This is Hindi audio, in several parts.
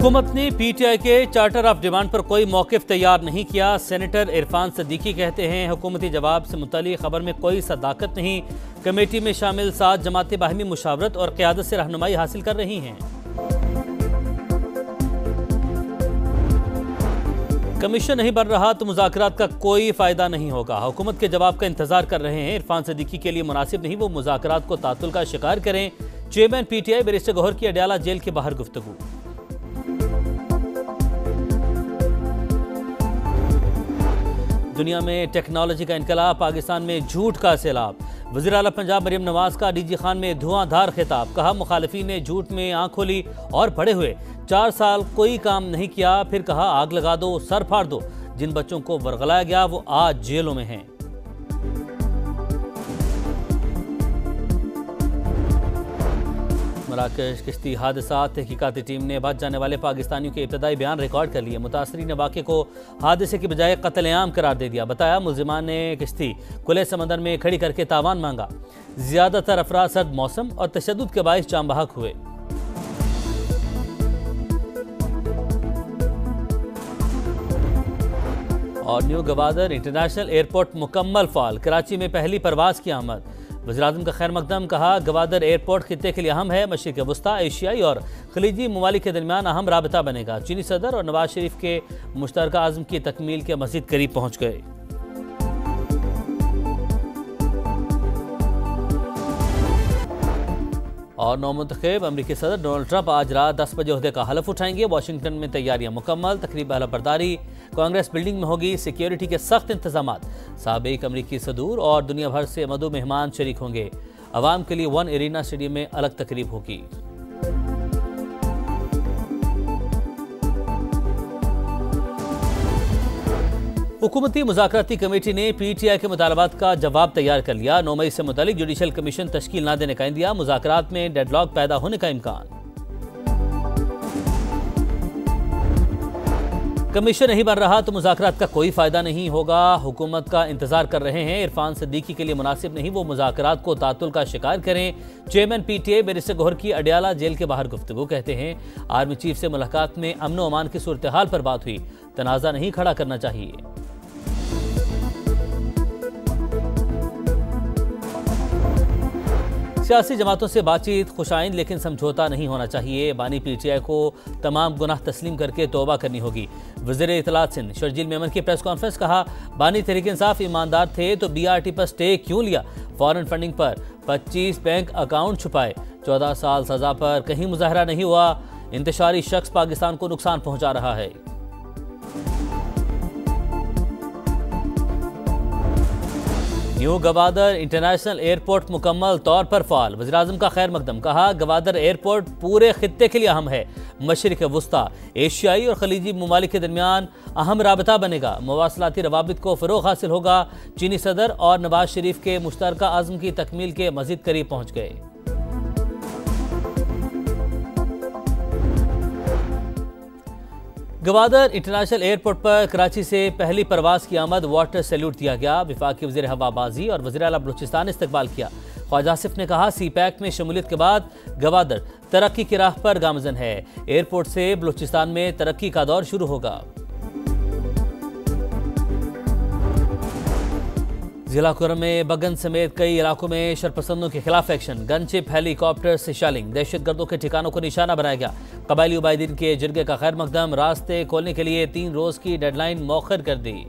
हुकूमत ने पीटीआई के चार्टर ऑफ डिमांड पर कोई मौक़िफ़ तैयार नहीं किया। सेनेटर इरफान सिद्दीकी कहते हैं हुकूमती जवाब से मुतल्लिक़ खबर में कोई सदाकत नहीं। कमेटी में शामिल 7 जमातें बाहमी मुशावरत और क़यादत से रहनुमाई हासिल कर रही हैं। कमीशन नहीं बन रहा तो मुज़ाकरात का कोई फ़ायदा नहीं होगा। हुकूमत के जवाब का इंतजार कर रहे हैं। इरफान सिद्दीकी के लिए मुनासिब नहीं वो मुज़ाकरात को तातुल का शिकार करें। चेयरमैन पीटीआई बैरिस्टर गौहर की अडयाला जेल के बाहर गुफ्तगू। दुनिया में टेक्नोलॉजी का इनकलाब, पाकिस्तान में झूठ का सैलाब। वज़ीर आला पंजाब मरियम नवाज का डीजी खान में धुआंधार खिताब। कहा मुखालिफिन ने झूठ में आंख खोली और बड़े हुए। 4 साल कोई काम नहीं किया। फिर कहा आग लगा दो, सर फाड़ दो। जिन बच्चों को वर्गलाया गया वो आज जेलों में हैं। मराकश किश्ती हादसा, तहकीकाती टीम ने बच जाने वाले पाकिस्तानियों के इब्तदाई बयान रिकॉर्ड कर लिए। मुतासरीन ने वाक़े को हादसे की बजाय कत्लेआम करार दे दिया। बताया मुल्जिमान ने किश्ती खुले समंदर में खड़ी करके तावान मांगा। ज़्यादातर अफराद सर्द मौसम और तशद्दुद के बाइस जाम बहक हुए। और न्यू गवादर इंटरनेशनल एयरपोर्ट मुकम्मल फाल। कराची में पहली परवाज की आमद। वज़ीर-ए-आज़म का खैर मकदम। कहा गवादर एयरपोर्ट खित्ते के लिए अहम है। मशरिक़ वस्ता, एशियाई और खलीजी ममालिक के दरमियान अहम राबता बनेगा। चीनी सदर और नवाज शरीफ के मुश्तरका आज़म की तकमील के मज़ीद करीब पहुँच गए। और नौमुंतखब अमरीकी सदर डोनाल्ड ट्रंप आज रात 10 बजे ओहदे का हलफ उठाएंगे। वाशिंगटन में तैयारियां मुकम्मल। तकरीब हलफबरदारी कांग्रेस बिल्डिंग में होगी। सिक्योरिटी के सख्त इंतजाम। साबिक अमरीकी सदूर और दुनिया भर से मदू मेहमान शरीक होंगे। अवाम के लिए वन एरिना स्टेडियम में अलग तकरीब होगी। हुकूमती मुज़ाकराती कमेटी ने पीटीआई के मुतालबात का जवाब तैयार कर लिया। 9 मई से मुतालिक जुडिशल कमीशन तश्कील न देने का इंदिया। मुज़ाकरात में डेडलॉक पैदा होने का इम्कान। कमीशन नहीं बन रहा तो मुज़ाकरात का कोई फ़ायदा नहीं होगा। हुकूमत का इंतजार कर रहे हैं। इरफान सिद्दीकी के लिए मुनासिब नहीं वो मुज़ाकरात को तातुल का शिकार करें। चेयरमैन पीटीआई बैरिस्टर गौहर की अडयाला जेल के बाहर गुफ्तगू। कहते हैं आर्मी चीफ से मुलाकात में अमन व अमान की सूरत हाल पर बात हुई। तनाज़ा नहीं खड़ा करना चाहिए। सियासी जमातों से बातचीत खुशाइंद लेकिन समझौता नहीं होना चाहिए। बानी पीटीआई को तमाम गुनाह तस्लीम करके तौबा करनी होगी। वज़ीर इत्तलात सिंध शर्जील मेमन की प्रेस कॉन्फ्रेंस। कहा बानी तहरीक इंसाफ ईमानदार थे तो बीआरटी पर स्टे क्यों लिया। फॉरेन फंडिंग पर 25 बैंक अकाउंट छुपाए। 14 साल सजा पर कहीं मुजाहरा नहीं हुआ। इंतशारी शख्स पाकिस्तान को नुकसान पहुंचा रहा है। न्यू गवादर इंटरनेशनल एयरपोर्ट मुकम्मल तौर पर फाल। वज़ीर-ए-आज़म का खैर मकदम। कहा गवादर एयरपोर्ट पूरे खित्ते के लिए अहम है। मशरिक़ वस्ता, एशियाई और खलीजी ममालिक के दरमियान अहम राबता बनेगा। मवासलाती रवाबित को फ़रोग़ हासिल होगा। चीनी सदर और नवाज शरीफ के मुश्तरका आज़म की तकमील के मज़ीद करीब पहुँच गए। गवादर इंटरनेशनल एयरपोर्ट पर कराची से पहली परवाज की आमद। वाटर सैल्यूट दिया गया। वफाकी वज़ीर हवाबाजी और वज़ीर आला बलूचिस्तान ने इस्तकबाल किया। ख्वाजा आसिफ ने कहा सी पैक में शमूलियत के बाद गवादर तरक्की की राह पर गामज़न है। एयरपोर्ट से बलूचिस्तान में तरक्की का दौर शुरू होगा। जिला कुरम में बगन समेत कई इलाकों में शरपसंदों के खिलाफ एक्शन। गनशिप हेलीकॉप्टर से शेलिंग। दहशतगर्दों के ठिकानों को निशाना बनाया गया। कबायली उबायदीन के जिरगे का खैर मकदम। रास्ते खोलने के लिए 3 रोज की डेडलाइन मौखर कर दी।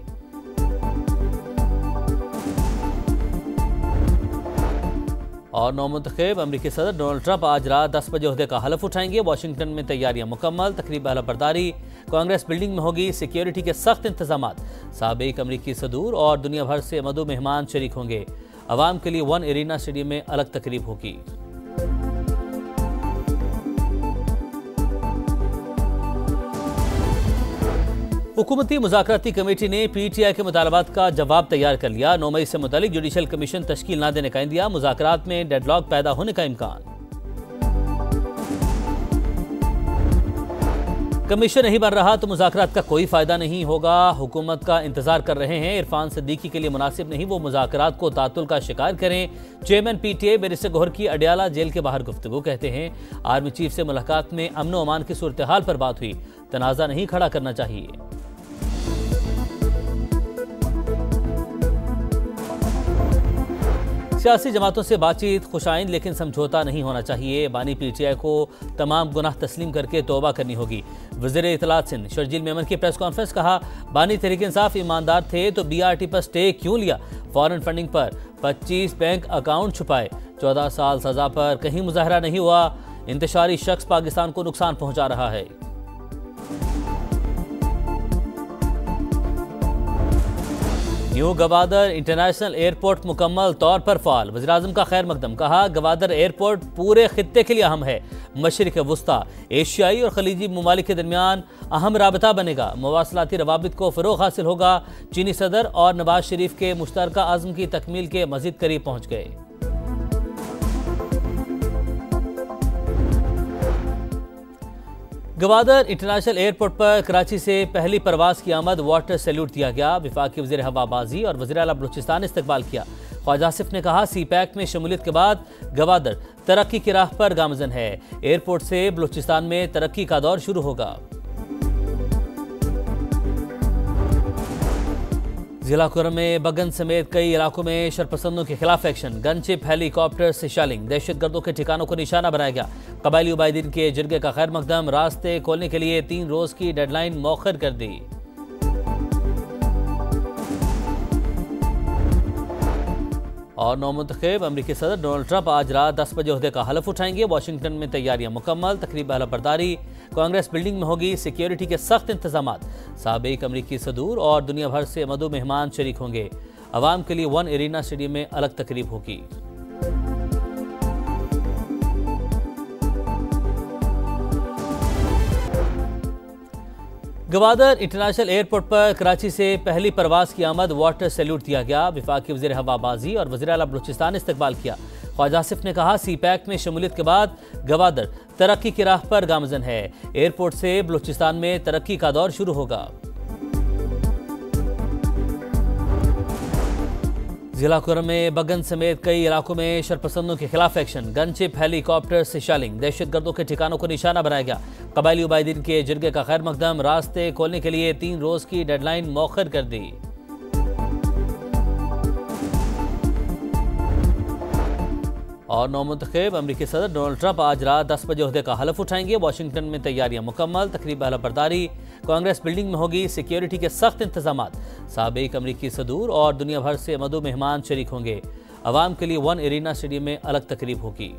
और नौमुंतखब अमरीकी सदर डोनाल्ड ट्रंप आज रात 10 बजे ओहदे का हलफ उठाएंगे। वाशिंगटन में तैयारियां मुकम्मल। तकरीब हलफबरदारी कांग्रेस बिल्डिंग में होगी। सिक्योरिटी के सख्त इंतजाम। साबिक अमरीकी सदूर और दुनिया भर से मदू मेहमान शरीक होंगे। अवाम के लिए वन एरिना स्टेडियम में अलग तकरीब होगी। हुकूमती मुज़ाकराती कमेटी ने पीटीआई के मुतालबात का जवाब तैयार कर लिया। 9 मई से मुतालिक जुडिशल कमीशन तश्कील न देने का इंदिया। मुज़ाकरात में डेडलॉक पैदा होने का इम्कान। कमीशन नहीं बन रहा तो मुज़ाकरात का कोई फायदा नहीं होगा। हुकूमत का इंतजार कर रहे हैं। इरफान सिद्दीकी के लिए मुनासिब नहीं वो मुज़ाकरात को तातुल का शिकार करें। चेयरमैन पीटीआई बैरिस्टर गौहर की अडियाला जेल के बाहर गुफ्तगू। कहते हैं आर्मी चीफ से मुलाकात में अमन व अमान की सूरत हाल पर बात हुई, तनाज़ा नहीं खड़ा करना चाहिए। सियासी जमातों से बातचीत खुशाइन लेकिन समझौता नहीं होना चाहिए। बानी पीटीआई को तमाम गुनाह तस्लीम करके तौबा करनी होगी। वज़ीर इत्तलात सिंध शर्जील मेमन की प्रेस कॉन्फ्रेंस। कहा बानी तहरीक इंसाफ ईमानदार थे तो बीआरटी पर स्टे क्यों लिया। फॉरेन फंडिंग पर 25 बैंक अकाउंट छुपाए। 14 साल सजा पर कहीं मुजाहरा नहीं हुआ। इंतशारी शख्स पाकिस्तान को नुकसान पहुंचा रहा है। न्यू गवादर इंटरनेशनल एयरपोर्ट मुकम्मल तौर पर फाल। वज़ीर-ए-आज़म का खैर मकदम। कहा गवादर एयरपोर्ट पूरे खित्ते के लिए अहम है। मशरिक़ वुस्ता, एशियाई और खलीजी ममालिक के दरमियान अहम राबता बनेगा। मवासलाती रवाबित को फ़रोग़ हासिल होगा। चीनी सदर और नवाज शरीफ के मुश्तरका आज़म की तकमील के मज़ीद करीब पहुँच गए। गवादर इंटरनेशनल एयरपोर्ट पर कराची से पहली परवाज की आमद वाटर सैल्यूट दिया गया। वफाकी वज़ीर हवाबाजी और वज़ीर आला बलूचिस्तान ने इस्तकबाल किया। ख्वाजा आसिफ ने कहा सी पैक में शमूलियत के बाद गवादर तरक्की की राह पर गामज़न है। एयरपोर्ट से बलूचिस्तान में तरक्की का दौर शुरू होगा। जिला कुरम में बगन समेत कई इलाकों में शरपसंदों के खिलाफ एक्शन। गनशिप हेलीकॉप्टर से शेलिंग। दहशतगर्दों के ठिकानों को निशाना बनाया गया। कबायली उबायदीन के जिरगे का खैर मकदम। रास्ते खोलने के लिए 3 रोज की डेडलाइन मौखर कर दी। और नौमुंतखब अमरीकी सदर डोनाल्ड ट्रंप आज रात 10 बजे ओहदे का हलफ उठाएंगे। वाशिंगटन में तैयारियां मुकम्मल। तकरीब हलफबरदारी कांग्रेस बिल्डिंग में होगी। सिक्योरिटी के सख्त इंतजाम। साबिक अमरीकी सदूर और दुनिया भर से मदू मेहमान शरीक होंगे। अवाम के लिए वन एरिना स्टेडियम में अलग तकरीब होगी। गवादर इंटरनेशनल एयरपोर्ट पर कराची से पहली परवाज की आमद वाटर सैल्यूट दिया गया। वफाकी वज़ीर हवाबाजी और वज़ीर आला बलूचिस्तान ने इस्तकबाल किया। ख्वाजा आसिफ ने कहा सी पैक में शमूलियत के बाद गवादर तरक्की की राह पर गामज़न है। एयरपोर्ट से बलूचिस्तान में तरक्की का दौर शुरू होगा। जिला कुरम में बगन समेत कई इलाकों में शरपसंदों के खिलाफ एक्शन। गनशिप हेलीकॉप्टर से शेलिंग। दहशतगर्दों के ठिकानों को निशाना बनाया गया। कबायली उबायदीन के जिरगे का खैर मकदम। रास्ते खोलने के लिए 3 रोज की डेडलाइन मौखर कर दी। और नौमुंतखब अमरीकी सदर डोनाल्ड ट्रंप आज रात 10 बजे ओहदे का हलफ उठाएंगे। वाशिंगटन में तैयारियां मुकम्मल। तकरीब हलफबरदारी कांग्रेस बिल्डिंग में होगी। सिक्योरिटी के सख्त इंतजाम। साबिक अमरीकी सदूर और दुनिया भर से मदू मेहमान शरीक होंगे। अवाम के लिए वन एरिना स्टेडियम में अलग तकरीब होगी।